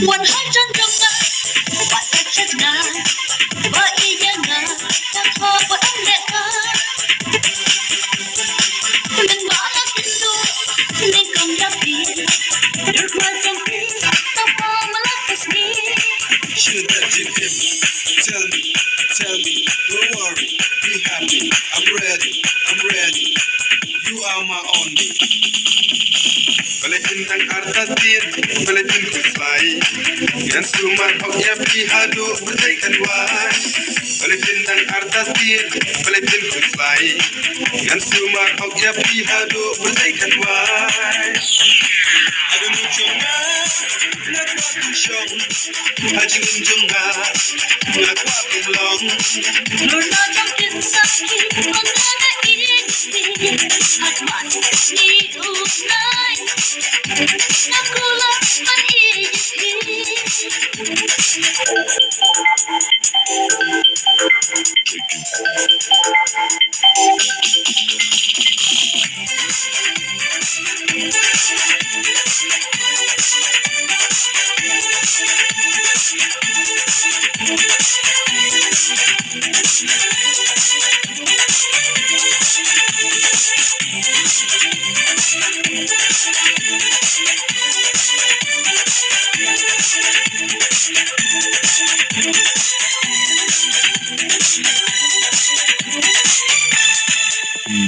วันให้จังจังนะว่าจะชนะว่าอียังไงจะพอว่าอันเด็ดนะมันมาแล้วกินดูในกล่องยับยีเดือดร้อนจังที่ต้องพอมาลักกันสิ Should that did him? Tell me, don't worry, be happy. I'm ready. You are my only. Balatin tang artatin, balatin kusai. Yan suman hok ya pi hado berjai kanwai. Balatin tang artatin, balatin kusai. Yan suman hok ya pi hado berjai kanwai. Ada muncungnya, nak muncung. Haji muncungnya, nak long. Lord na trong kinh sa khi con na yên bình hạt mặn đi ưu nai na kula man yên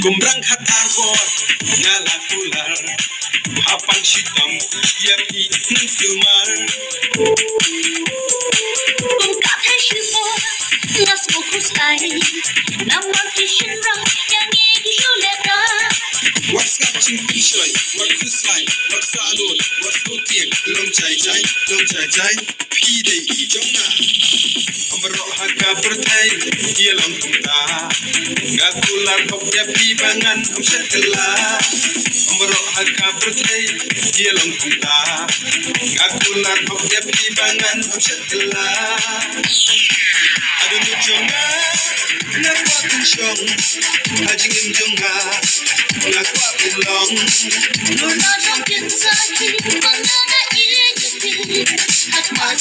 Kumrang hatar bor ngala kular hapan shitam ya pi nang silmar cùng cảm thấy sự vô là số khúc sai nằm mang chỉ sinh ra nhà nghe cái số lệ ta what's got you shoy what is like what's salon what's no tiek long chai pi dei I jong na amro ha ka perthai ia long tum ta ngatular hok ya pi bangan am setela amro ha ka perthai ia long tum ta ngatular hok ya pi bangan am setela adu nu jonga na kwa tin chong hajing im jonga na kwa tin long Lord na trong kinh sa khi con na yên bình hạt mặn